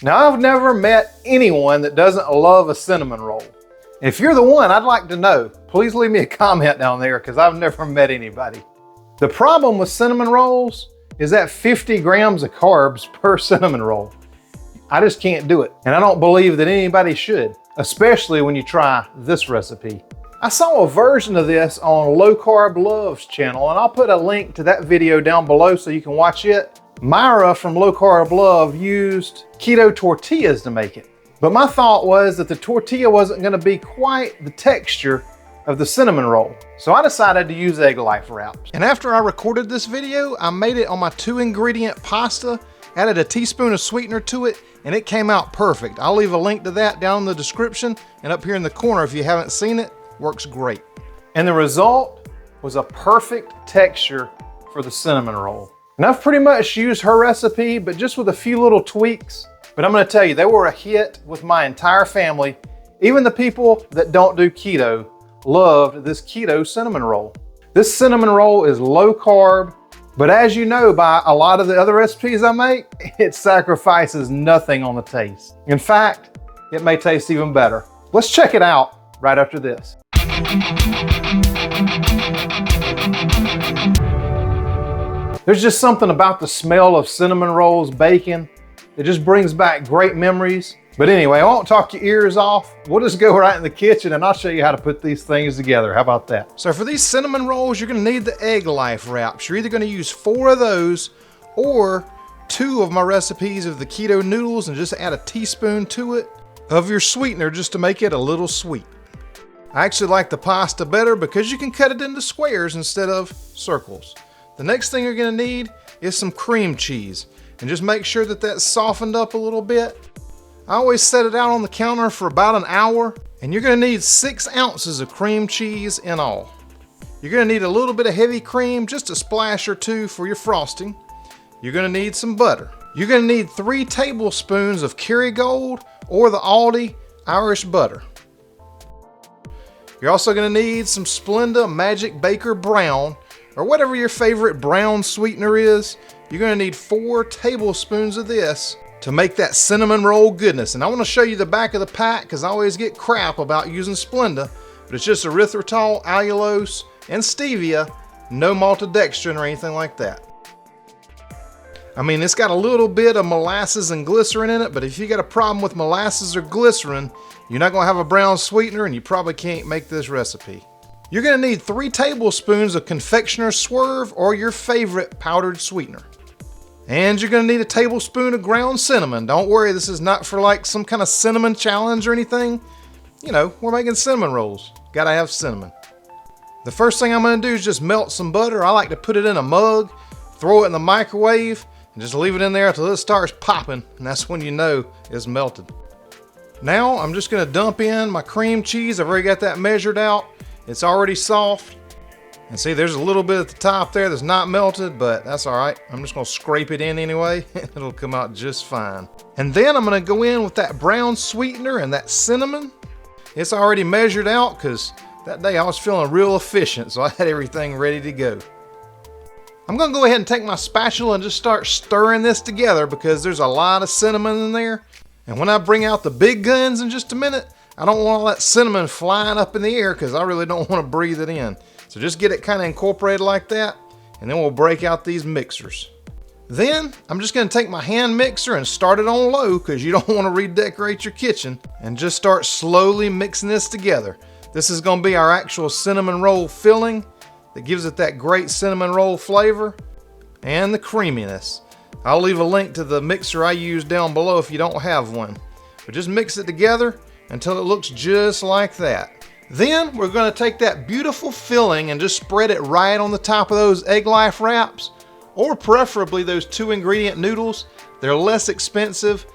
Now, I've never met anyone that doesn't love a cinnamon roll. If you're the one, I'd like to know. Please leave me a comment down there because I've never met anybody. The problem with cinnamon rolls is that 50 grams of carbs per cinnamon roll. I just can't do it. And I don't believe that anybody should, especially when you try this recipe. I saw a version of this on Low Carb Love's channel, and I'll put a link to that video down below so you can watch it. Myra from Low Carb Love used keto tortillas to make it. But my thought was that the tortilla wasn't gonna be quite the texture of the cinnamon roll. So I decided to use egg life wraps. And after I recorded this video, I made it on my 2-ingredient pasta, added a teaspoon of sweetener to it, and it came out perfect. I'll leave a link to that down in the description and up here in the corner if you haven't seen it. Works great. And the result was a perfect texture for the cinnamon roll. And I've pretty much used her recipe, but just with a few little tweaks. But I'm gonna tell you, they were a hit with my entire family. Even the people that don't do keto loved this keto cinnamon roll. This cinnamon roll is low carb, but as you know by a lot of the other recipes I make, it sacrifices nothing on the taste. In fact, it may taste even better. Let's check it out right after this. There's just something about the smell of cinnamon rolls baking. It just brings back great memories. But anyway, I won't talk your ears off. We'll just go right in the kitchen and I'll show you how to put these things together. How about that? So for these cinnamon rolls, you're gonna need the egg life wraps. You're either gonna use 4 of those or 2 of my recipes of the keto noodles and just add a teaspoon to it of your sweetener just to make it a little sweet. I actually like the pasta better because you can cut it into squares instead of circles. The next thing you're gonna need is some cream cheese, and just make sure that that's softened up a little bit. I always set it out on the counter for about an hour, and you're gonna need 6 ounces of cream cheese in all. You're gonna need a little bit of heavy cream, just a splash or 2 for your frosting. You're gonna need some butter. You're gonna need 3 tablespoons of Kerrygold or the Aldi Irish butter. You're also gonna need some Splenda Magic Baker Brown, or whatever your favorite brown sweetener is. You're gonna need 4 tablespoons of this to make that cinnamon roll goodness. And I wanna show you the back of the pack because I always get crap about using Splenda, but it's just erythritol, allulose, and stevia, no maltodextrin or anything like that. I mean, it's got a little bit of molasses and glycerin in it, but if you got a problem with molasses or glycerin, you're not gonna have a brown sweetener and you probably can't make this recipe. You're gonna need 3 tablespoons of confectioner's swerve or your favorite powdered sweetener. And you're gonna need a tablespoon of ground cinnamon. Don't worry, this is not for like some kind of cinnamon challenge or anything. You know, we're making cinnamon rolls. Gotta have cinnamon. The first thing I'm gonna do is just melt some butter. I like to put it in a mug, throw it in the microwave, and just leave it in there until it starts popping, and that's when you know it's melted. Now I'm just gonna dump in my cream cheese. I've already got that measured out. It's already soft. And see, there's a little bit at the top there that's not melted, but that's all right. I'm just gonna scrape it in anyway. It'll come out just fine. And then I'm gonna go in with that brown sweetener and that cinnamon. It's already measured out because that day I was feeling real efficient, so I had everything ready to go. I'm gonna go ahead and take my spatula and just start stirring this together because there's a lot of cinnamon in there. And when I bring out the big guns in just a minute, I don't want all that cinnamon flying up in the air because I really don't want to breathe it in. So just get it kind of incorporated like that, and then we'll break out these mixers. Then I'm just gonna take my hand mixer and start it on low because you don't want to redecorate your kitchen, and just start slowly mixing this together. This is gonna be our actual cinnamon roll filling that gives it that great cinnamon roll flavor and the creaminess. I'll leave a link to the mixer I use down below if you don't have one. But just mix it together until it looks just like that. Then we're gonna take that beautiful filling and just spread it right on the top of those egg life wraps, or preferably those 2-ingredient noodles. They're less expensive.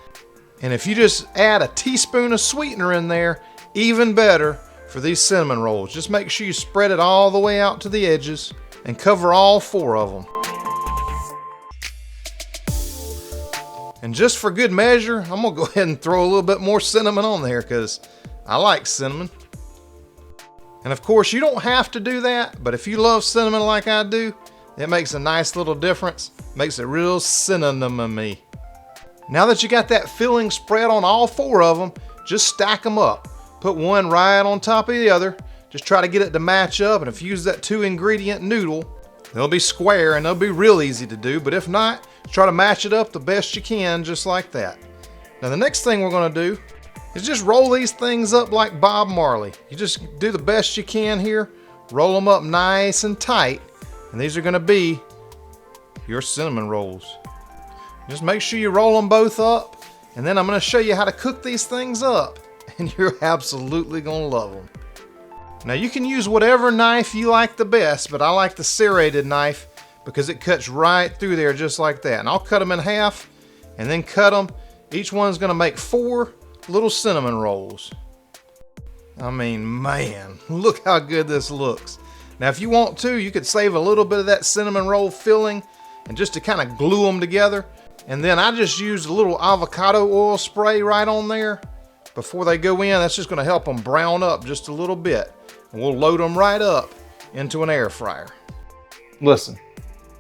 And if you just add a teaspoon of sweetener in there, even better for these cinnamon rolls. Just make sure you spread it all the way out to the edges and cover all 4 of them. And just for good measure, I'm gonna go ahead and throw a little bit more cinnamon on there because I like cinnamon. And of course, you don't have to do that, but if you love cinnamon like I do, it makes a nice little difference. Makes it real cinnamon-y. Now that you got that filling spread on all 4 of them, just stack them up. Put one right on top of the other. Just try to get it to match up, and if you use that 2-ingredient noodle, they'll be square and they'll be real easy to do, but if not, try to match it up the best you can, just like that. Now the next thing we're gonna do is just roll these things up like Bob Marley. You just do the best you can here, roll them up nice and tight, and these are gonna be your cinnamon rolls. Just make sure you roll them both up, and then I'm gonna show you how to cook these things up, and you're absolutely gonna love them. Now you can use whatever knife you like the best, but I like the serrated knife because it cuts right through there just like that. And I'll cut them in half and then cut them. Each one's gonna make 4 little cinnamon rolls. I mean, man, look how good this looks. Now if you want to, you could save a little bit of that cinnamon roll filling and just to kind of glue them together. And then I just used a little avocado oil spray right on there before they go in. That's just gonna help them brown up just a little bit. And we'll load them right up into an air fryer. Listen,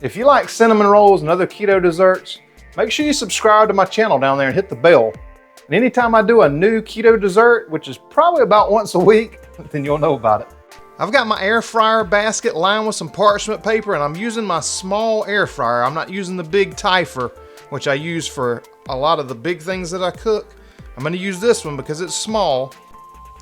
if you like cinnamon rolls and other keto desserts, make sure you subscribe to my channel down there and hit the bell. And anytime I do a new keto dessert, which is probably about once a week, then you'll know about it. I've got my air fryer basket lined with some parchment paper, and I'm using my small air fryer. I'm not using the big Typher, which I use for a lot of the big things that I cook. I'm gonna use this one because it's small,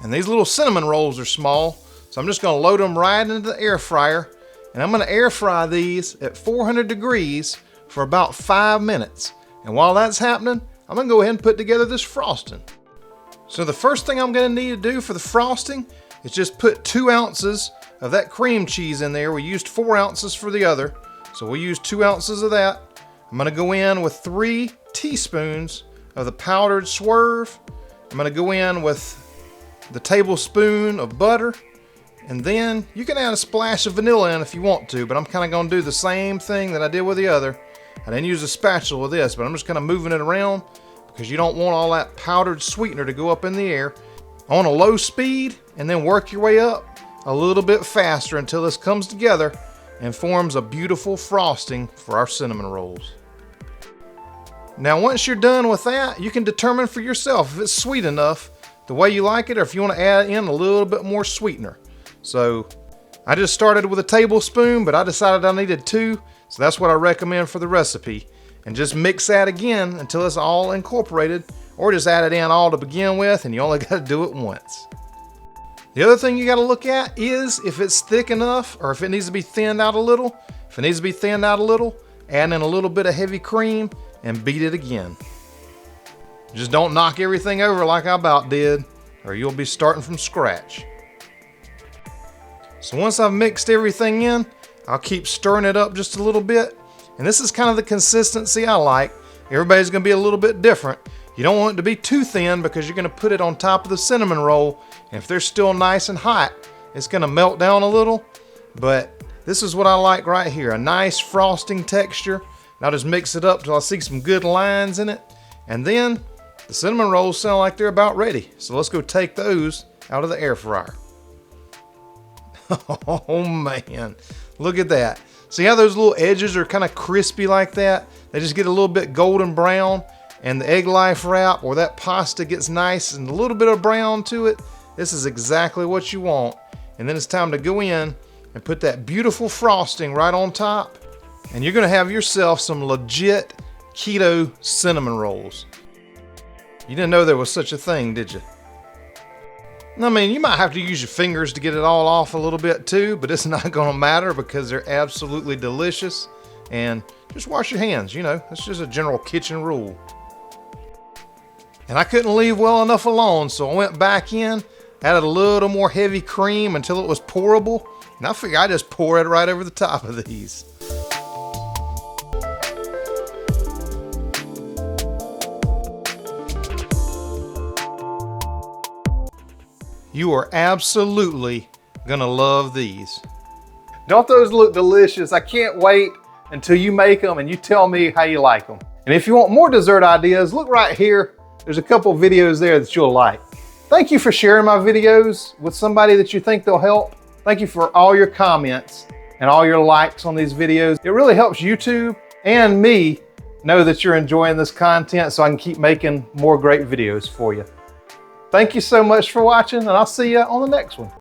and these little cinnamon rolls are small. So I'm just gonna load them right into the air fryer, and I'm gonna air fry these at 400 degrees for about 5 minutes. And while that's happening, I'm gonna go ahead and put together this frosting. So the first thing I'm gonna need to do for the frosting is just put 2 ounces of that cream cheese in there. We used 4 ounces for the other, so we'll use 2 ounces of that. I'm gonna go in with 3 teaspoons of the powdered swerve. I'm gonna go in with the tablespoon of butter. And then you can add a splash of vanilla in if you want to, but I'm kind of going to do the same thing that I did with the other. I didn't use a spatula with this, but I'm just kind of moving it around because you don't want all that powdered sweetener to go up in the air. On a low speed, and then work your way up a little bit faster until this comes together and forms a beautiful frosting for our cinnamon rolls. Now once you're done with that, you can determine for yourself if it's sweet enough the way you like it, or if you want to add in a little bit more sweetener. So I just started with a tablespoon, but I decided I needed 2, so that's what I recommend for the recipe. And just mix that again until it's all incorporated, or just add it in all to begin with, and you only got to do it once. The other thing you got to look at is if it's thick enough, or if it needs to be thinned out a little. If it needs to be thinned out a little, add in a little bit of heavy cream and beat it again. Just don't knock everything over like I about did, or you'll be starting from scratch. So once I've mixed everything in, I'll keep stirring it up just a little bit. And this is kind of the consistency I like. Everybody's gonna be a little bit different. You don't want it to be too thin because you're gonna put it on top of the cinnamon roll. And if they're still nice and hot, it's gonna melt down a little. But this is what I like right here, a nice frosting texture. And I'll just mix it up till I see some good lines in it. And then the cinnamon rolls sound like they're about ready. So let's go take those out of the air fryer. Oh man, look at that. See how those little edges are kind of crispy like that? They just get a little bit golden brown, and the egg life wrap or that pasta gets nice and a little bit of brown to it. This is exactly what you want. And then it's time to go in and put that beautiful frosting right on top, and you're gonna have yourself some legit keto cinnamon rolls. You didn't know there was such a thing, did you? I mean, you might have to use your fingers to get it all off a little bit too, but it's not gonna matter because they're absolutely delicious. And just wash your hands, you know, it's just a general kitchen rule. And I couldn't leave well enough alone, so I went back in, added a little more heavy cream until it was pourable, and I figured I'd just pour it right over the top of these. You are absolutely gonna love these. Don't those look delicious? I can't wait until you make them and you tell me how you like them. And if you want more dessert ideas, look right here. There's a couple videos there that you'll like. Thank you for sharing my videos with somebody that you think they'll help. Thank you for all your comments and all your likes on these videos. It really helps YouTube and me know that you're enjoying this content so I can keep making more great videos for you. Thank you so much for watching, and I'll see you on the next one.